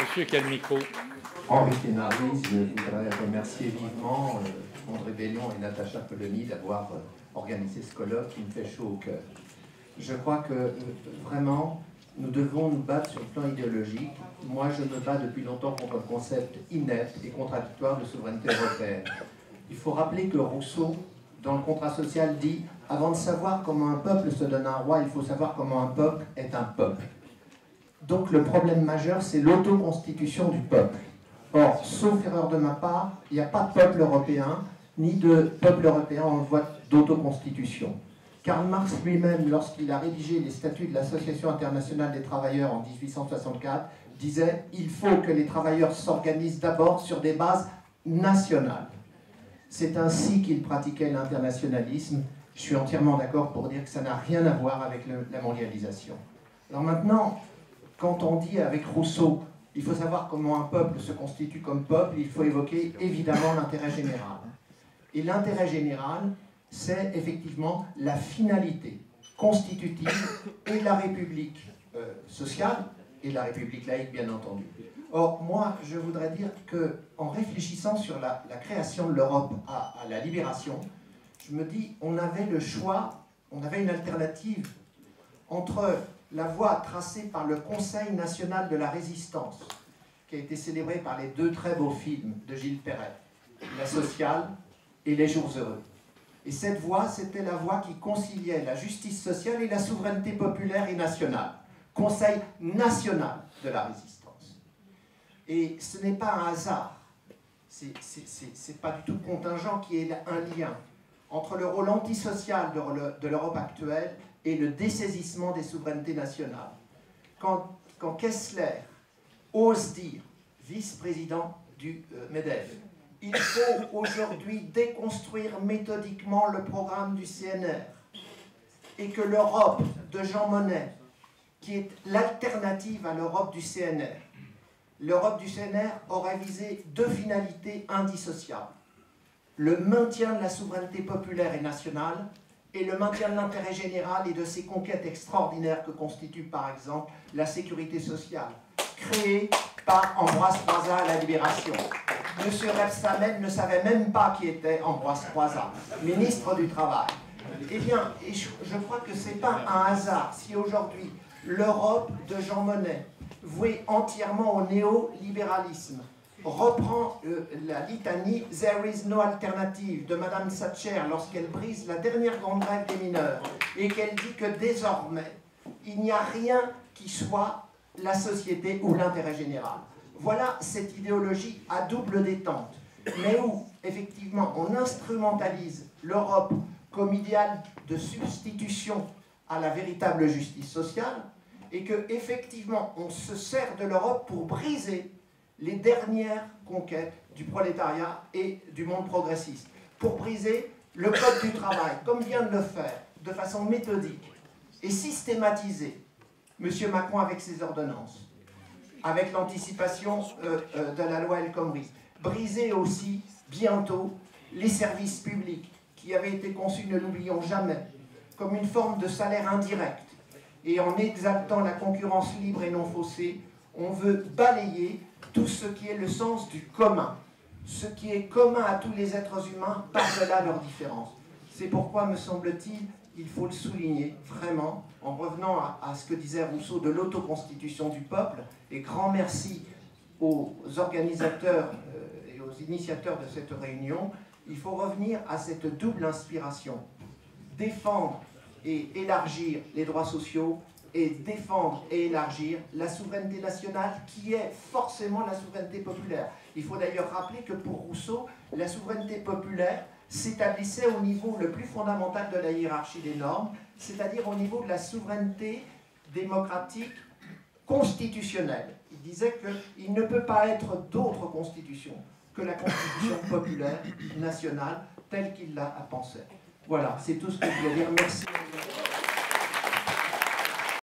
Monsieur qui a le micro. Henri Thénardier, je voudrais remercier vivement André Bellion et Natacha Polony d'avoir organisé ce colloque qui me fait chaud au cœur. Je crois que vraiment, nous devons nous battre sur le plan idéologique. Moi, je me bats depuis longtemps contre le concept inepte et contradictoire de souveraineté européenne. Il faut rappeler que Rousseau, dans le contrat social, dit « Avant de savoir comment un peuple se donne un roi, il faut savoir comment un peuple est un peuple ». Donc le problème majeur, c'est l'autoconstitution du peuple. Or, sauf erreur de ma part, il n'y a pas de peuple européen, ni de peuple européen en voie d'autoconstitution. Karl Marx lui-même, lorsqu'il a rédigé les statuts de l'Association internationale des travailleurs en 1864, disait « Il faut que les travailleurs s'organisent d'abord sur des bases nationales ». C'est ainsi qu'il pratiquait l'internationalisme. Je suis entièrement d'accord pour dire que ça n'a rien à voir avec la mondialisation. Alors maintenant, quand on dit avec Rousseau, il faut savoir comment un peuple se constitue comme peuple, il faut évoquer évidemment l'intérêt général. Et l'intérêt général, c'est effectivement la finalité constitutive et la République sociale et la République laïque, bien entendu. Or, moi, je voudrais dire qu'en réfléchissant sur la création de l'Europe à la libération, je me dis, on avait le choix, on avait une alternative entre la voie tracée par le Conseil national de la résistance, qui a été célébré par les deux très beaux films de Gilles Perret, La sociale et Les jours heureux. Et cette voie, c'était la voie qui conciliait la justice sociale et la souveraineté populaire et nationale. Conseil national de la résistance. Et ce n'est pas un hasard, c'est pas du tout contingent qu'il y ait un lien entre le rôle antisocial de l'Europe actuelle et le dessaisissement des souverainetés nationales. Quand Kessler ose dire, vice-président du MEDEF, il faut aujourd'hui déconstruire méthodiquement le programme du CNR, et que l'Europe de Jean Monnet, qui est l'alternative à l'Europe du CNR, l'Europe du CNR aurait visé deux finalités indissociables: le maintien de la souveraineté populaire et nationale, et le maintien de l'intérêt général et de ces conquêtes extraordinaires que constitue par exemple la sécurité sociale, créée par Ambroise Croizat à la Libération. M. Rebsamen ne savait même pas qui était Ambroise Croizat, ministre du Travail. Eh bien, je crois que ce n'est pas un hasard si aujourd'hui l'Europe de Jean Monnet, vouée entièrement au néolibéralisme, reprend la litanie « There is no alternative » de Mme Thatcher lorsqu'elle brise la dernière grande grève des mineurs et qu'elle dit que désormais, il n'y a rien qui soit la société ou l'intérêt général. Voilà cette idéologie à double détente, mais où, effectivement, on instrumentalise l'Europe comme idéal de substitution à la véritable justice sociale et que, effectivement, on se sert de l'Europe pour briser les dernières conquêtes du prolétariat et du monde progressiste, pour briser le code du travail, comme vient de le faire, de façon méthodique et systématisée, M. Macron avec ses ordonnances, avec l'anticipation de la loi El Khomri, briser aussi, bientôt, les services publics, qui avaient été conçus, ne l'oublions jamais, comme une forme de salaire indirect, et en exaltant la concurrence libre et non faussée, on veut balayer tout ce qui est le sens du commun, ce qui est commun à tous les êtres humains par-delà leurs différences. C'est pourquoi, me semble-t-il, il faut le souligner vraiment, en revenant à ce que disait Rousseau de l'autoconstitution du peuple, et grand merci aux organisateurs et aux initiateurs de cette réunion, il faut revenir à cette double inspiration, défendre et élargir les droits sociaux, et défendre et élargir la souveraineté nationale qui est forcément la souveraineté populaire. Il faut d'ailleurs rappeler que pour Rousseau, la souveraineté populaire s'établissait au niveau le plus fondamental de la hiérarchie des normes, c'est-à-dire au niveau de la souveraineté démocratique constitutionnelle. Il disait qu'il ne peut pas être d'autre constitution que la constitution populaire nationale telle qu'il la pensait. Voilà, c'est tout ce que je voulais dire. Merci.